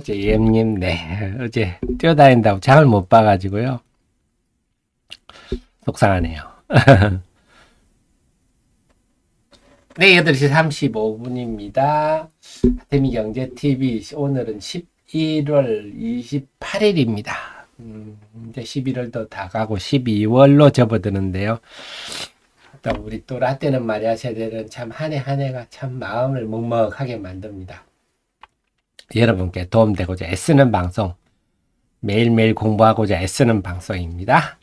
예엠님, 네. 어제 뛰어다닌다고 장을 못 봐가지고요. 속상하네요. 네, 8시 35분입니다. 태미경제TV, 오늘은 11월 28일입니다. 이제 11월도 다 가고 12월로 접어드는데요. 또 우리 또 라떼는 말이야, 세대는 참 한 해 한 해가 참 마음을 먹먹하게 만듭니다. 여러분께 도움되고자 애쓰는 방송, 매일매일 공부하고자 애쓰는 방송입니다.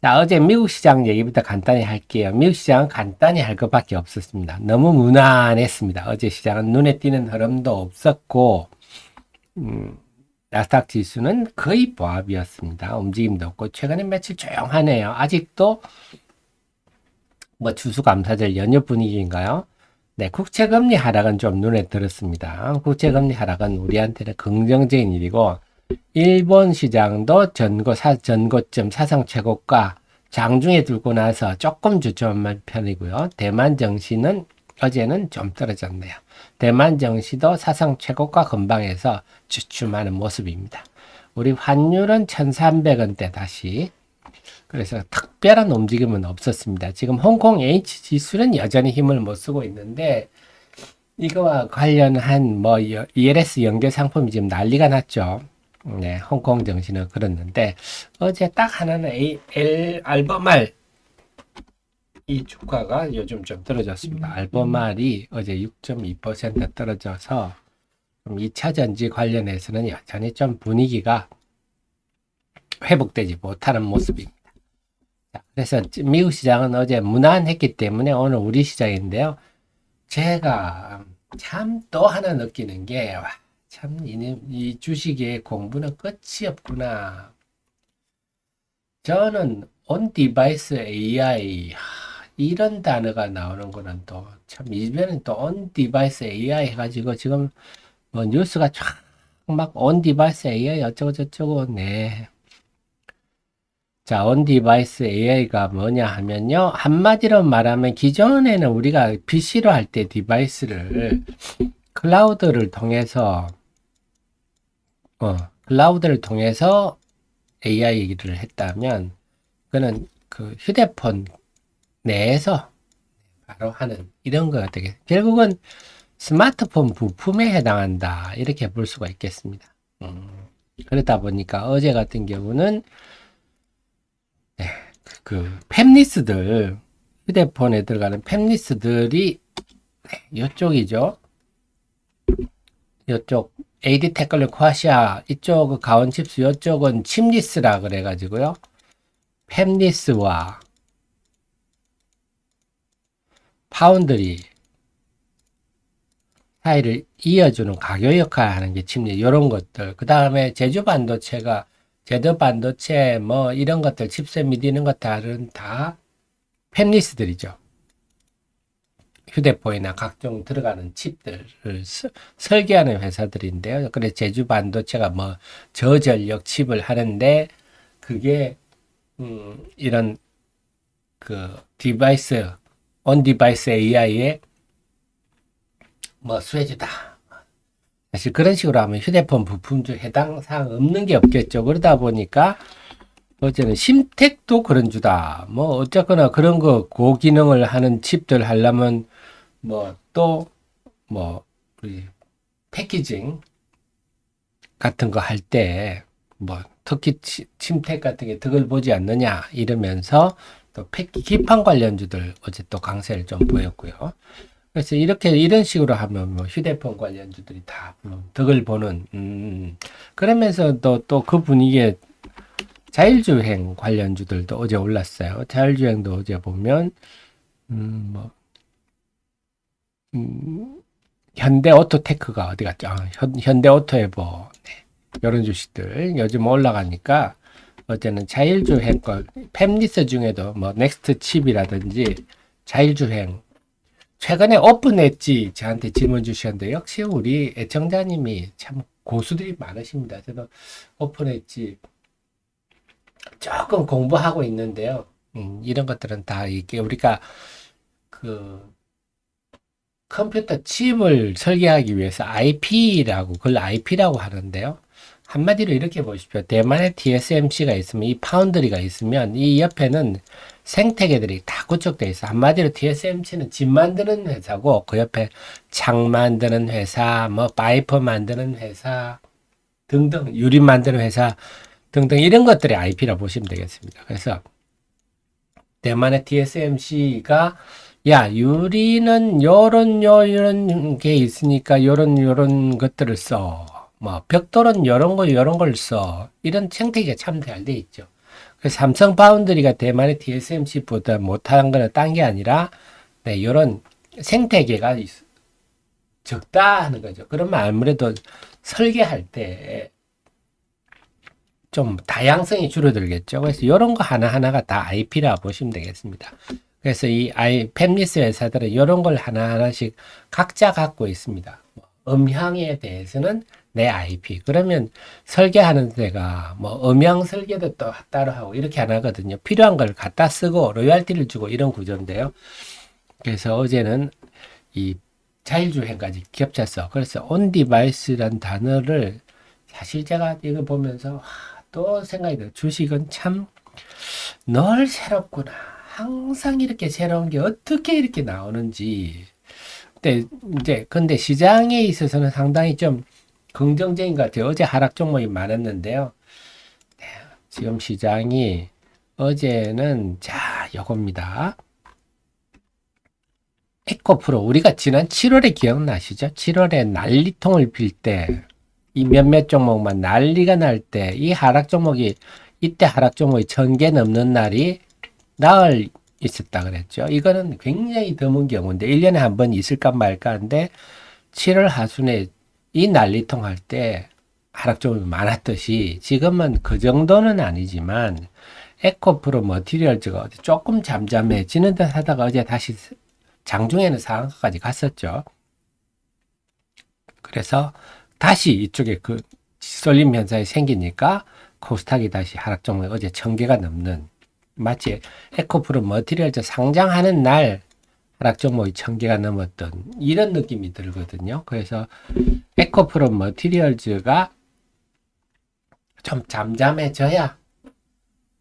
자, 어제 미국 시장 얘기부터 간단히 할게요. 미국 시장은 간단히 할 것밖에 없었습니다. 너무 무난했습니다. 어제 시장은 눈에 띄는 흐름도 없었고, 나스닥 지수는 거의 보합이었습니다. 움직임도 없고, 최근에 며칠 조용하네요. 아직도 뭐 추수감사절 연휴 분위기인가요? 네, 국채금리 하락은 좀 눈에 들었습니다. 국채금리 하락은 우리한테는 긍정적인 일이고, 일본 시장도 전고점 사상 최고가 장중에 들고 나서 조금 주춤한 편이고요. 대만 증시는 어제는 좀 떨어졌네요. 대만 증시도 사상 최고가 근방에서 주춤하는 모습입니다. 우리 환율은 1300원대 다시. 그래서 특별한 움직임은 없었습니다. 지금 홍콩 H 지수는 여전히 힘을 못 쓰고 있는데, 이거와 관련한 뭐 ELS 연결 상품이 지금 난리가 났죠. 네, 홍콩 증시는 그랬는데 어제 딱 하나는 알버말 이 주가가 요즘 좀 떨어졌습니다. 알버말이 어제 6.2% 떨어져서 2차 전지 관련해서는 여전히 좀 분위기가 회복되지 못하는 모습입니다. 자, 그래서 미국 시장은 어제 무난했기 때문에 오늘 우리 시장인데요. 제가 참 또 하나 느끼는 게, 참, 이 주식의 공부는 끝이 없구나. 저는 on device AI, 이런 단어가 나오는 거는 또, 참, 이번엔 또 on device AI 해가지고 지금 뭐 뉴스가 쫙 막 on device AI 어쩌고저쩌고, 네. 자, on device AI가 뭐냐 하면요. 한마디로 말하면 기존에는 우리가 PC로 할 때 디바이스를 클라우드를 통해서 클라우드를 통해서 AI를 했다면, 그는 그 휴대폰 내에서 바로 하는 이런 거가 되게, 결국은 스마트폰 부품에 해당한다. 이렇게 볼 수가 있겠습니다. 그러다 보니까 어제 같은 경우는, 네, 그 팹리스들, 휴대폰에 들어가는 팹리스들이, 네, 이쪽이죠. 이쪽 AD 테클 코아시아, 이쪽 가온 칩스, 이쪽은 칩리스라 그래가지고요. 팹리스와 파운드리 사이를 이어주는 가교 역할을 하는 게 칩리스, 이런 것들. 그 다음에 제조 반도체 뭐 이런 것들, 칩셋 및 이런 것들은 다 팹리스들이죠. 휴대폰이나 각종 들어가는 칩들을 설계하는 회사들인데요. 그래 제주 반도체가 뭐 저전력 칩을 하는데, 그게 이런 그 디바이스 온 디바이스 AI의 뭐 수혜주다. 사실 그런 식으로 하면 휴대폰 부품 중 해당 사항 없는 게 없겠죠. 그러다 보니까 어제는 심택도 그런 주다. 뭐 어쨌거나 그런 거 고기능을 하는 칩들 하려면 뭐 또 뭐 우리 패키징 같은 거 할 때 뭐 특히 침택 같은 게 득을 보지 않느냐 이러면서 또 기판 관련주들 어제 또 강세를 좀 보였고요. 그래서 이런 식으로 하면 뭐 휴대폰 관련주들이 다 득을 보는, 그러면서 또 그 분위기에 자율주행 관련주들도 어제 올랐어요. 자율주행도 어제 보면 뭐 현대오토테크가 어디 갔죠? 현대오토에버, 네. 이런 주식들 요즘 올라가니까 어제는 자율주행 거 팹리스 중에도 뭐 넥스트 칩이라든지 자율주행, 최근에 오픈 엣지 저한테 질문 주셨는데, 역시 우리 애청자님이 참 고수들이 많으십니다. 저도 오픈 엣지 조금 공부하고 있는데요. 이런 것들은 다 이게 우리가 그 컴퓨터 칩을 설계하기 위해서 IP라고, 그걸 IP라고 하는데요. 한마디로 이렇게 보십시오. 대만에 TSMC가 있으면, 이 파운드리가 있으면, 이 옆에는 생태계들이 다 구축되어 있어. 한마디로 TSMC는 집 만드는 회사고, 그 옆에 창 만드는 회사, 뭐, 파이프 만드는 회사, 등등, 유리 만드는 회사, 등등, 이런 것들이 IP라고 보시면 되겠습니다. 그래서, 대만의 TSMC가 야, 유리는 요런 게 있으니까 요런 것들을 써. 뭐 벽돌은 요런 걸 써. 이런 생태계가 참 잘 돼 있죠. 그래서 삼성 파운드리가 대만의 TSMC보다 못한 거는 딴 게 아니라 네, 요런 생태계가 적다 하는 거죠. 그러면 아무래도 설계할 때 좀 다양성이 줄어들겠죠. 그래서 이런 거 하나하나가 다 IP라 보시면 되겠습니다. 그래서 이 팹리스 회사들은 이런 걸 하나하나씩 각자 갖고 있습니다. 음향에 대해서는 내 IP. 그러면 설계하는 데가 뭐 음향 설계도 또 따로 하고 이렇게 안 하거든요. 필요한 걸 갖다 쓰고 로열티를 주고 이런 구조인데요. 그래서 어제는 이 자율주행까지 겹쳤어. 그래서 on device란 단어를 사실 제가 이거 보면서 또 생각이 들어요. 주식은 참 늘 새롭구나. 항상 이렇게 새로운 게 어떻게 이렇게 나오는지. 근데 시장에 있어서는 상당히 좀 긍정적인 것 같아요. 어제 하락 종목이 많았는데요. 네, 지금 시장이 어제는 자, 요겁니다. 에코프로 우리가 지난 7월에 기억나시죠? 7월에 난리통을 빌 때 이 몇몇 종목만 난리가 날 때 이 하락 종목이 이때 하락 종목이 1000개 넘는 날이 나흘 있었다 그랬죠. 이거는 굉장히 드문 경우인데 1년에 한 번 있을까 말까 한데 7월 하순에 이 난리통 할 때 하락 종목이 많았듯이 지금은 그 정도는 아니지만 에코프로 머티리얼즈가 조금 잠잠해지는 듯 하다가 어제 다시 장중에는 상한가까지 갔었죠. 그래서 다시 이쪽에 그 쏠림 현상이 생기니까 코스닥이 다시 하락 종목이 어제 1000개가 넘는 마치 에코프로 머티리얼즈 상장하는 날 하락 종목이 1000개가 넘었던 이런 느낌이 들거든요. 그래서 에코프로 머티리얼즈가 좀 잠잠해져야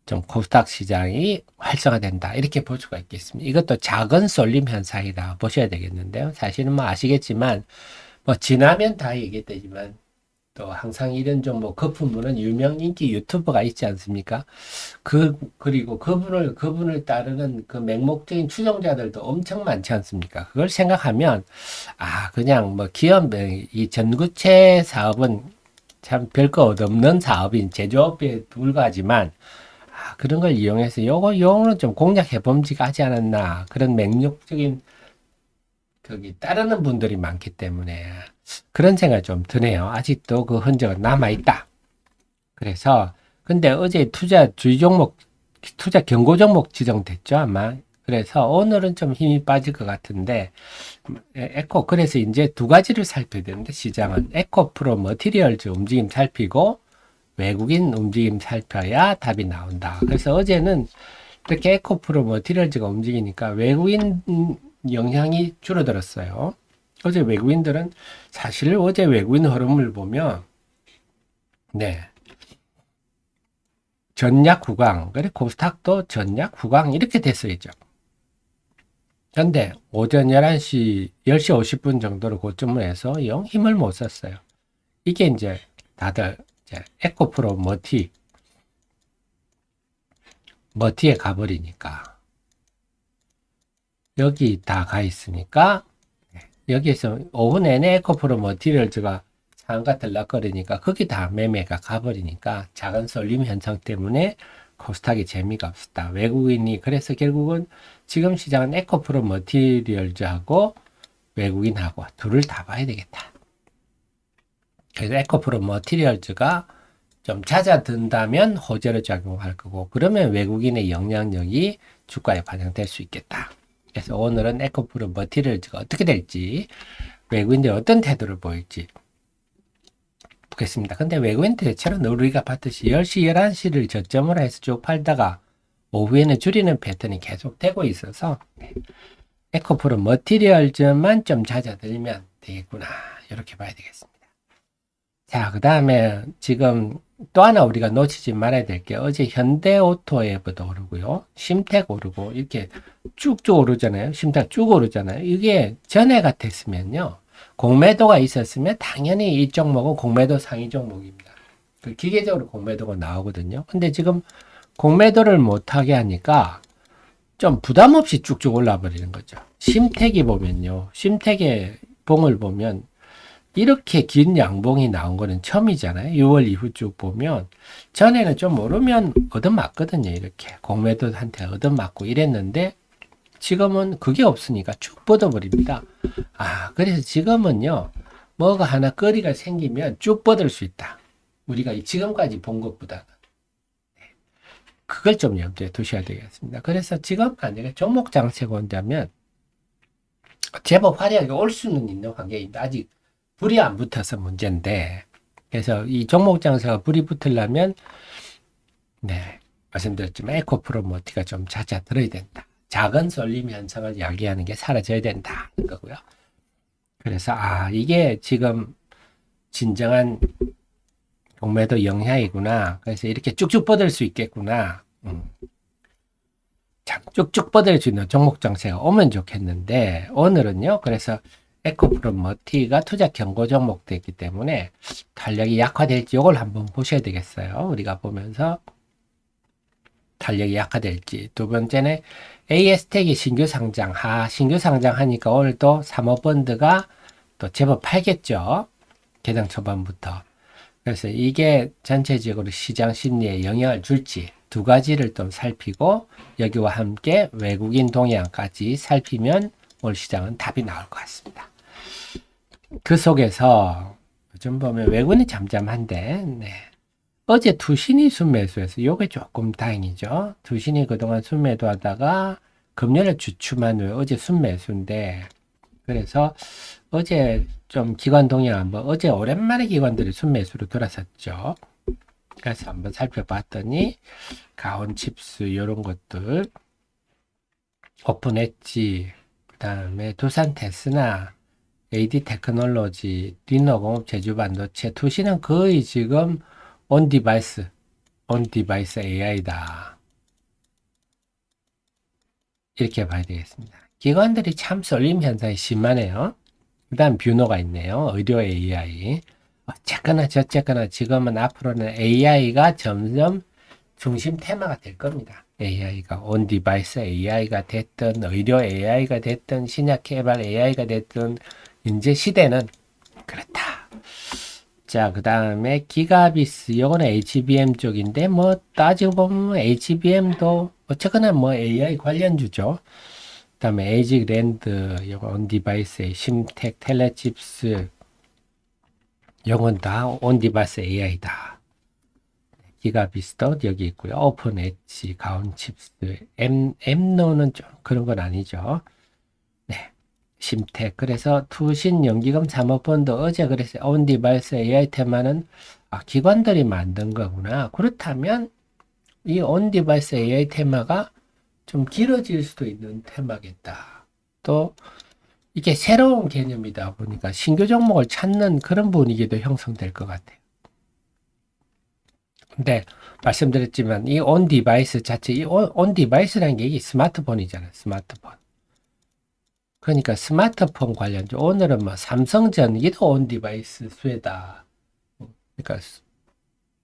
좀 코스닥 시장이 활성화된다 이렇게 볼 수가 있겠습니다. 이것도 작은 쏠림 현상이다 보셔야 되겠는데요. 사실은 뭐 아시겠지만 뭐 지나면 다 얘기되지만 또 항상 이런 종목 거품무는 유명 인기 유튜버가 있지 않습니까? 그리고 그분을 따르는 그 맹목적인 추종자들도 엄청 많지 않습니까? 그걸 생각하면 그냥 뭐 기업 이 전구체 사업은 참 별거 없는 사업인 제조업에 불과하지만 그런 걸 이용해서 요거는 좀 공략해 봄직하지 하지 않았나 그런 맹목적인 거기 따르는 분들이 많기 때문에 그런 생각이 좀 드네요. 아직도 그 흔적은 남아있다. 그래서 근데 어제 투자 경고 종목 지정됐죠 아마. 그래서 오늘은 좀 힘이 빠질 것 같은데 그래서 이제 두 가지를 살펴야 되는데 시장은 에코프로 머티리얼즈 움직임 살피고 외국인 움직임 살펴야 답이 나온다. 그래서 어제는 이렇게 에코프로 머티리얼즈가 움직이니까 외국인 영향이 줄어들었어요. 어제 외국인들은 사실 어제 외국인 흐름을 보면 전략 후강, 그래 코스닥도 전략 후강 이렇게 됐어야죠. 근데 오전 10시 50분 정도로 고점을 해서 영 힘을 못 썼어요. 이게 이제 다들 이제 에코프로 머티에 가버리니까 여기 다 가 있으니까 여기에서 오후 내내 에코프로 머티리얼즈가 상한가 들락거리니까 거기 다 매매가 가버리니까 작은 쏠림 현상 때문에 코스닥이 재미가 없었다. 외국인이 그래서 결국은 지금 시장은 에코프로 머티리얼즈하고 외국인하고 둘을 다 봐야 되겠다. 그래서 에코프로 머티리얼즈가 좀 잦아든다면 호재로 작용할 거고 그러면 외국인의 영향력이 주가에 반영될 수 있겠다. 그래서 오늘은 에코프로 머티리얼즈가 어떻게 될지 외국인들이 어떤 태도를 보일지 보겠습니다. 근데 외국인들 대체로 우리가 봤듯이 10시, 11시를 저점으로 해서 쭉 팔다가 오후에는 줄이는 패턴이 계속되고 있어서 에코프로 머티리얼즈만 좀 잦아들면 되겠구나. 이렇게 봐야 되겠습니다. 자, 그 다음에 지금 또 하나 우리가 놓치지 말아야 될 게 어제 현대오토에도 오르고요. 심택 오르고 이렇게 쭉쭉 오르잖아요. 심택 쭉 오르잖아요. 이게 전에 같았으면요. 공매도가 있었으면 당연히 이 종목은 공매도 상위 종목입니다. 그 기계적으로 공매도가 나오거든요. 근데 지금 공매도를 못하게 하니까 좀 부담 없이 쭉쭉 올라 버리는 거죠. 심택이 보면요. 심택의 봉을 보면 이렇게 긴 양봉이 나온 거는 처음이잖아요. 6월 이후 쭉 보면 전에는 좀 오르면 얻어맞거든요. 이렇게 공매도한테 얻어맞고 이랬는데 지금은 그게 없으니까 쭉 뻗어버립니다. 아, 그래서 지금은요. 뭐가 하나 거리가 생기면 쭉 뻗을 수 있다. 우리가 지금까지 본 것보다 그걸 좀 염두에 두셔야 되겠습니다. 그래서 지금 만약에 종목 장세가 온다면 제법 화려하게 올 수는 있는 환경입니다. 아직 불이 안 붙어서 문제인데, 그래서 이 종목 장세가 불이 붙으려면, 네, 말씀드렸지만 에코프로모티가 좀 잦아들어야 된다. 작은 쏠림 현상을 야기하는 게 사라져야 된다. 거고요. 그래서, 이게 지금 진정한 공매도 영향이구나. 그래서 이렇게 쭉쭉 뻗을 수 있겠구나. 참, 쭉쭉 뻗을 수 있는 종목 장세가 오면 좋겠는데, 오늘은요, 그래서 에코프로머티가 투자 경고 종목도 있기 때문에 탄력이 약화될지 이걸 한번 보셔야 되겠어요. 우리가 보면서 탄력이 약화될지. 두 번째는 AS텍이 신규 상장. 신규 상장하니까 오늘 또 사모펀드가 또 제법 팔겠죠. 개장 초반부터. 그래서 이게 전체적으로 시장 심리에 영향을 줄지 두 가지를 좀 살피고 여기와 함께 외국인 동향까지 살피면 오늘 시장은 답이 나올 것 같습니다. 그 속에서 요즘 보면 외국인이 잠잠한데, 네. 어제 투신이 순매수해서 요게 조금 다행이죠. 투신이 그동안 순매도 하다가 금년을 주춤한 후에 어제 순매수인데, 그래서 어제 좀 기관 동향 한번, 어제 오랜만에 기관들이 순매수로 돌아섰죠. 그래서 한번 살펴봤더니, 가온칩스, 이런 것들, 오픈 엣지, 그 다음에 두산 테스나, AD 테크놀로지, 리노공업, 제주반도체, 투시는 거의 지금 온 디바이스 AI다. 이렇게 봐야 되겠습니다. 기관들이 참 쏠림 현상이 심하네요. 그 다음 뷰노가 있네요. 의료 AI. 어쨌거나 저쨌거나 지금은 앞으로는 AI가 점점 중심 테마가 될 겁니다. AI가 온 디바이스 AI가 됐든 의료 AI가 됐든 신약 개발 AI가 됐든 이제 시대는 그렇다. 자, 그 다음에 기가비스, 요거는 HBM 쪽인데, 뭐, 따지고 보면 HBM도 어쨌거나 뭐 AI 관련주죠. 그 다음에 에이직랜드, 요거 온디바이스의 심텍, 텔레칩스, 요건 다 온디바이스 AI다. 기가비스도 여기 있고요. 오픈 엣지, 가온칩스, 엠노는 좀 그런 건 아니죠. 네. 심택. 그래서 투신 연기금 사모펀드 어제 그랬어요. 온디바이스 AI 테마는 기관들이 만든 거구나. 그렇다면 이 온디바이스 AI 테마가 좀 길어질 수도 있는 테마겠다. 또 이게 새로운 개념이다 보니까 신규 종목을 찾는 그런 분위기도 형성될 것 같아요. 근데 말씀드렸지만 이 온디바이스 자체, 이 온디바이스라는 게 이게 스마트폰이잖아요. 스마트폰. 그러니까 스마트폰 관련주 오늘은 뭐 삼성전기도 온 디바이스 수혜다. 그러니까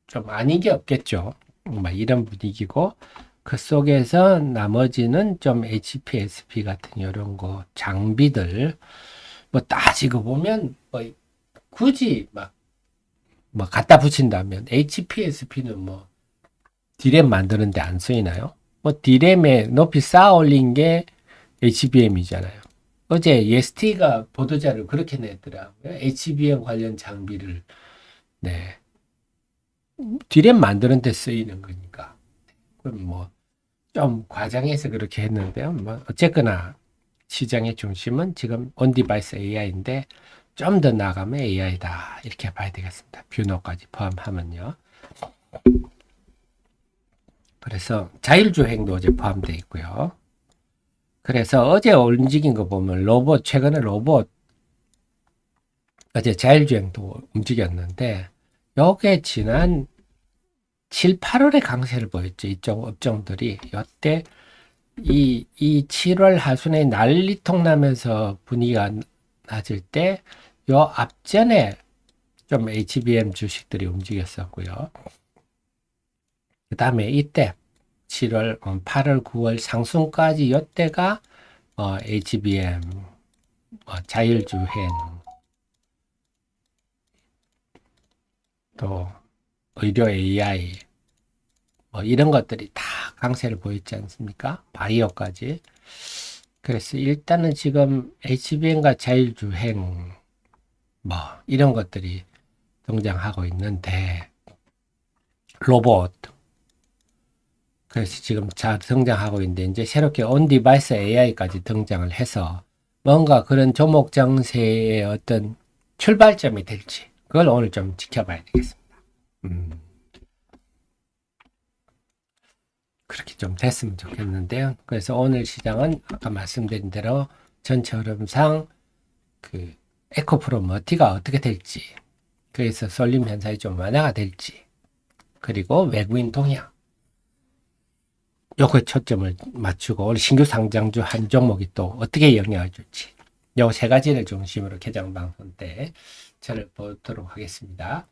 좀 아닌 게 없겠죠. 막 이런 분위기고 그 속에서 나머지는 좀 HPSP 같은 이런 거 장비들 뭐 따지고 보면 뭐 굳이 뭐 갖다 붙인다면 HPSP는 뭐 디램 만드는데 안 쓰이나요? 뭐 디램에 높이 쌓아 올린 게 HBM이잖아요. 어제 예스티가 보도자를 그렇게 냈더라고요. HBM 관련 장비를 네 디램 만드는 데 쓰이는 거니까. 그럼 뭐 좀 과장해서 그렇게 했는데요. 뭐 어쨌거나 시장의 중심은 지금 온디바이스 AI인데 좀 더 나가면 AI다 이렇게 봐야 되겠습니다. 뷰노까지 포함하면요. 그래서 자율주행도 어제 포함되어 있고요. 그래서 어제 움직인 거 보면 로봇, 최근에 로봇, 어제 자율주행도 움직였는데, 요게 지난 7, 8월에 강세를 보였죠. 이쪽 업종들이. 요때 이 7월 하순에 난리통 나면서 분위기가 낮을 때, 요 앞전에 좀 HBM 주식들이 움직였었고요. 그 다음에 이때 7월, 8월, 9월 상순까지 요때가 HBM, 자율주행, 또 의료 AI, 이런 것들이 다 강세를 보였지 않습니까? 바이오까지. 그래서 일단은 지금 HBM과 자율주행, 이런 것들이 등장하고 있는데, 로봇. 그래서 지금 잘 등장하고 있는데, 이제 새롭게 온 디바이스 AI까지 등장을 해서 뭔가 그런 종목 정세의 어떤 출발점이 될지, 그걸 오늘 좀 지켜봐야 되겠습니다. 그렇게 좀 됐으면 좋겠는데요. 그래서 오늘 시장은 아까 말씀드린 대로 전체 흐름상 그 에코프로머티가 어떻게 될지, 그래서 쏠림 현상이 좀 완화가 될지, 그리고 외국인 동향, 요거에 초점을 맞추고 오늘 신규 상장주 한 종목이 또 어떻게 영향을 줄지, 요 세 가지를 중심으로 개장 방송 때 저를 보도록 하겠습니다.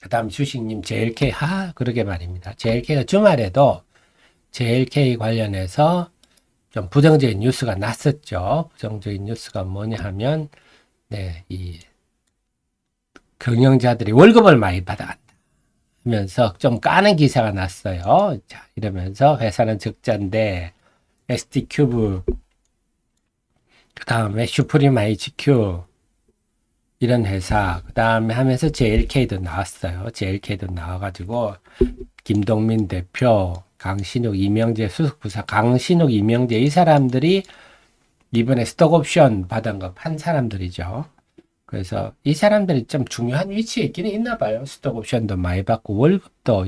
그 다음 주식님 JLK, 그러게 말입니다. JLK가 주말에도 JLK 관련해서 좀 부정적인 뉴스가 났었죠. 부정적인 뉴스가 뭐냐 하면, 이 경영자들이 월급을 많이 받아간다 하면서 좀 까는 기사가 났어요. 자, 이러면서 회사는 적자인데, ST큐브, 그 다음에 슈프림 HQ, 이런 회사, 그 다음에 하면서 JLK도 나왔어요. JLK도 나와가지고, 김동민 대표, 강신욱, 이명재 수석부사, 강신욱, 이명재 이 사람들이 이번에 스톡옵션 받은 거 판 사람들이죠. 그래서 이 사람들이 좀 중요한 위치에 있기는 있나 봐요. 스톡옵션도 많이 받고 월급도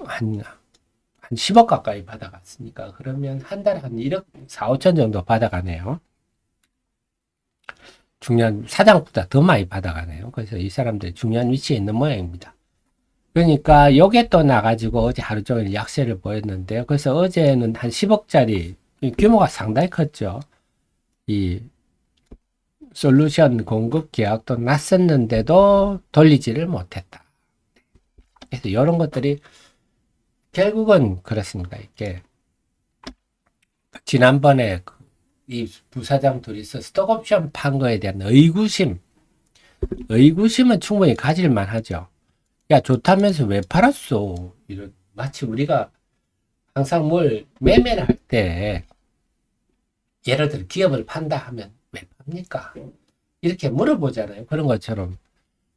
한 10억 가까이 받아갔으니까 그러면 한 달에 한 1억 4, 5천 정도 받아가네요. 중요한 사장보다 더 많이 받아가네요. 그래서 이 사람들이 중요한 위치에 있는 모양입니다. 그러니까 요게 또 나가지고 어제 하루 종일 약세를 보였는데요. 그래서 어제는 한 10억짜리 규모가 상당히 컸죠. 이 솔루션 공급 계약도 났었는데도 돌리지를 못했다. 그래서 이런 것들이 결국은 그렇습니다. 이게 지난번에 이 부사장 둘이서 스톡옵션 판 거에 대한 의구심은 충분히 가질만 하죠. 야, 좋다면서 왜 팔았어? 마치 우리가 항상 뭘 매매를 할 때, 예를 들어 기업을 판다 하면 왜 팝니까? 이렇게 물어보잖아요. 그런 것처럼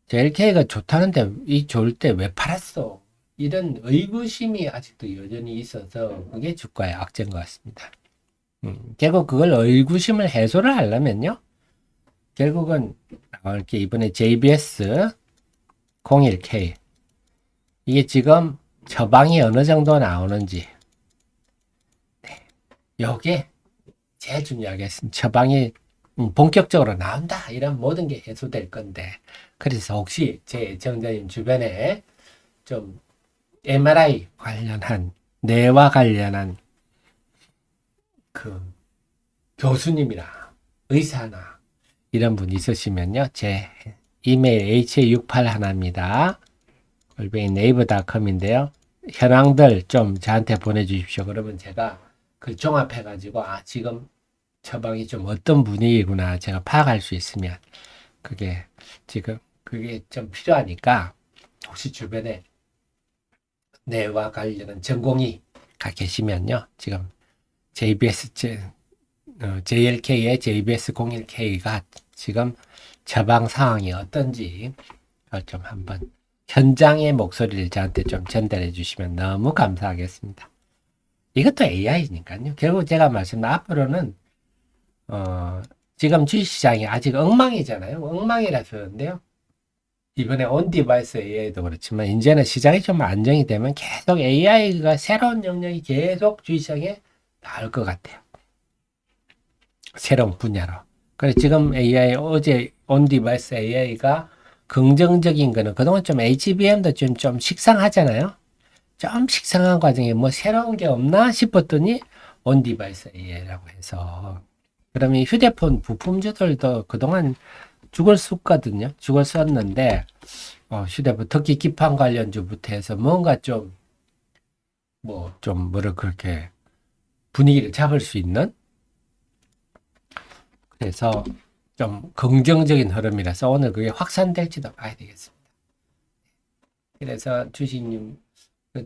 JLK가 좋다는데 이 좋을 때 왜 팔았어? 이런 의구심이 아직도 여전히 있어서 그게 주가의 악재인 것 같습니다. 결국 그걸 의구심을 해소를 하려면요. 결국은 이렇게 이번에 JBS 01K 이게 지금 처방이 어느 정도 나오는지, 요게 제일 중요하겠습니다. 처방이 본격적으로 나온다 이런 모든 게 해소될 건데, 그래서 혹시 제 정자님 주변에 좀 MRI 관련한 뇌와 관련한 그 교수님이나 의사나 이런 분 있으시면요, 제 이메일 ha68하나입니다. 네이버닷컴인데요. 현황들 좀 저한테 보내주십시오. 그러면 제가 그 종합해가지고 지금 처방이 좀 어떤 분위기구나 제가 파악할 수 있으면, 그게 지금 그게 좀 필요하니까 혹시 주변에 뇌와 관련한 전공의가 계시면요, 지금 JLK의 JBS 01K가 지금 처방 상황이 어떤지 좀 한번 현장의 목소리를 저한테 좀 전달해 주시면 너무 감사하겠습니다. 이것도 AI니까요. 결국 제가 말씀드린 앞으로는 지금 주식시장이 아직 엉망이잖아요. 엉망이라서 그런데요. 이번에 온 디바이스 AI도 그렇지만 이제는 시장이 좀 안정이 되면 계속 AI가 새로운 영역이 계속 주식시장에 나올 것 같아요. 새로운 분야로. 그래 지금 AI 어제 온 디바이스 AI가 긍정적인 거는 그동안 좀 HBM도 좀 식상하잖아요. 좀 식상한 과정에 뭐 새로운 게 없나 싶었더니 온 디바이스 AI라고 해서 그러면 휴대폰 부품주들도 그동안 죽을 쑤거든요. 죽을 쑤었는데 휴대폰 특히 기판 관련주부터 해서 뭔가 좀 뭐를 그렇게 분위기를 잡을 수 있는 그래서 좀 긍정적인 흐름이라서 오늘 그게 확산될지도 봐야 되겠습니다. 그래서 주식님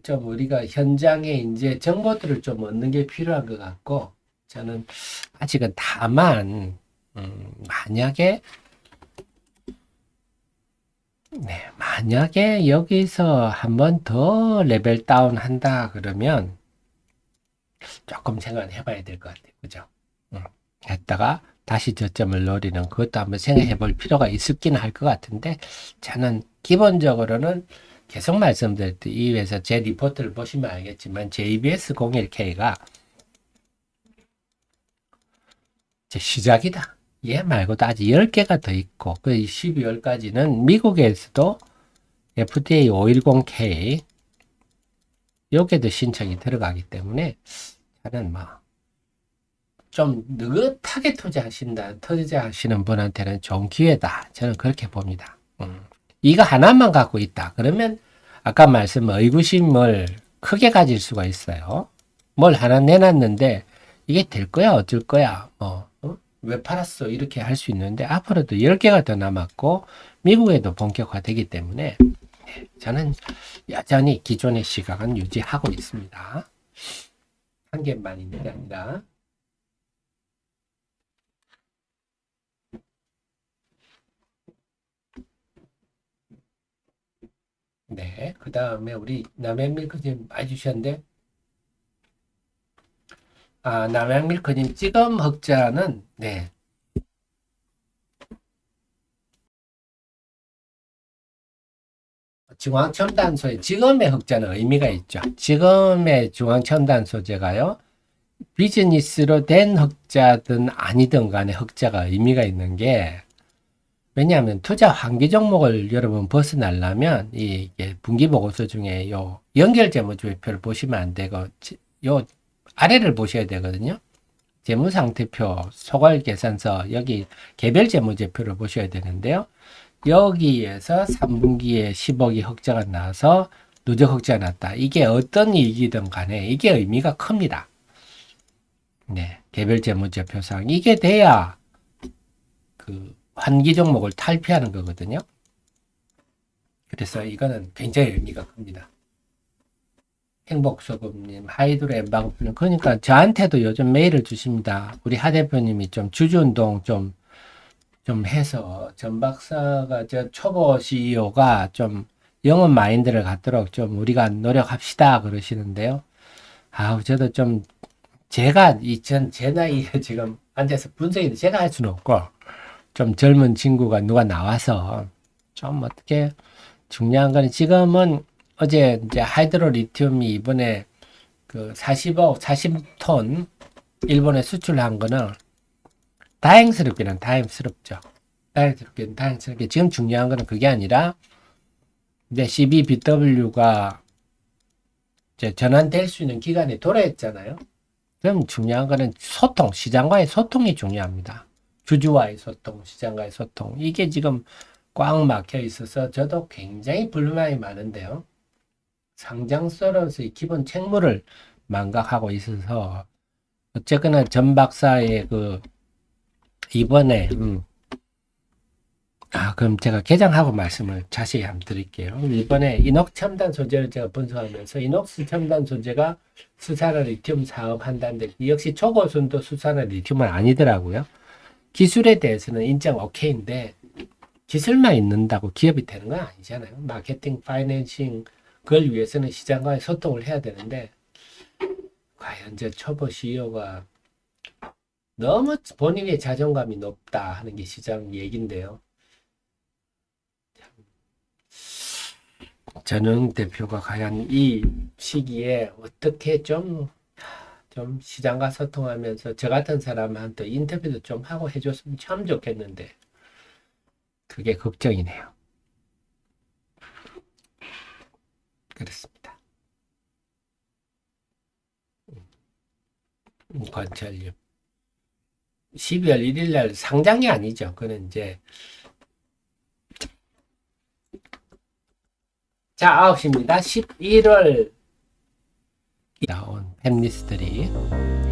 좀 우리가 현장에 이제 정보들을 좀 얻는 게 필요한 것 같고 저는 아직은 다만 만약에 만약에 여기서 한 번 더 레벨 다운 한다 그러면 조금 생각을 해봐야 될 것 같아요. 그죠? 했다가 다시 저점을 노리는 그것도 한번 생각해 볼 필요가 있긴 할 것 같은데 저는 기본적으로는 계속 말씀드렸듯이 이 회사 제 리포트를 보시면 알겠지만 JBS01K가 제 시작이다. 얘 말고도 아직 10개가 더 있고 그 12월까지는 미국에서도 FDA 510K 여기에도 신청이 들어가기 때문에 저는 좀 느긋하게 투자하시는 분한테는 좋은 기회다. 저는 그렇게 봅니다. 이거 하나만 갖고 있다. 그러면 아까 말씀 의구심을 크게 가질 수가 있어요. 뭘 하나 내놨는데 이게 될 거야 어쩔 거야 왜 팔았어 이렇게 할 수 있는데 앞으로도 10개가 더 남았고 미국에도 본격화되기 때문에 저는 여전히 기존의 시각은 유지하고 있습니다. 한 개만 있는 게 아니라 네, 그 다음에 우리 남양밀크님 많이 주셨는데 남양밀크님 찌검 흑자는 네 중앙첨단 소재 지금의 흑자는 의미가 있죠. 지금의 중앙첨단 소재가요. 비즈니스로 된 흑자든 아니든 간에 흑자가 의미가 있는 게 왜냐하면 투자 환기 종목을 여러분 벗어나려면 이게 분기보고서 중에 요 연결재무제표를 보시면 안 되고 요 아래를 보셔야 되거든요. 재무상태표, 소괄계산서 여기 개별재무제표를 보셔야 되는데요. 여기에서 3분기에 10억이 흑자가 나서 누적 흑자가 났다. 이게 어떤 이익이든 간에 이게 의미가 큽니다. 네, 개별재무제표상 이게 돼야 그 환기 종목을 탈피하는 거거든요. 그래서 이거는 굉장히 의미가 큽니다. 행복소금님, 하이드로 엠방풀님, 그러니까 저한테도 요즘 메일을 주십니다. 우리 하 대표님이 좀 주주운동 좀 해서 전 박사가 저 초보 CEO가 좀 영업 마인드를 갖도록 좀 우리가 노력합시다 그러시는데요. 저도 좀 제가 제 나이에 지금 앉아서 분석이 제가 할 수는 없고 좀 젊은 친구가 누가 나와서 좀 어떻게 중요한 거는 지금은 어제 이제 하이드로 리튬이 이번에 그 40톤 일본에 수출한 거는 다행스럽기는 다행스럽죠. 다행스럽게 지금 중요한 거는 그게 아니라 이제 CBBW가 이제 전환될 수 있는 기간이 도래했잖아요. 그럼 중요한 거는 소통, 시장과의 소통이 중요합니다. 주주와의 소통, 시장과의 소통. 이게 지금 꽉 막혀 있어서 저도 굉장히 불만이 많은데요. 상장서로서의 기본 책무를 망각하고 있어서 어쨌거나 전 박사의 그 이번에 그럼 제가 개장하고 말씀을 자세히 한번 드릴게요. 이번에 이녹스 첨단 소재를 제가 분석하면서 이녹스 첨단 소재가 수산화 리튬 사업한다는데 역시 초고순도 수산화 리튬은 아니더라고요. 기술에 대해서는 인정 오케이인데 기술만 있는다고 기업이 되는 건 아니잖아요. 마케팅, 파이낸싱 그걸 위해서는 시장과의 소통을 해야 되는데 과연 저 초보 CEO가 너무 본인의 자존감이 높다 하는 게 시장 얘기인데요. 전용 대표가 과연 이 시기에 어떻게 좀 좀 시장과 소통하면서 저 같은 사람한테 인터뷰도 좀 하고 해줬으면 참 좋겠는데 그게 걱정이네요. 그렇습니다. 관철님 12월 1일 날 상장이 아니죠. 그는 이제 자 9시입니다. 11월 나온 팹리스들이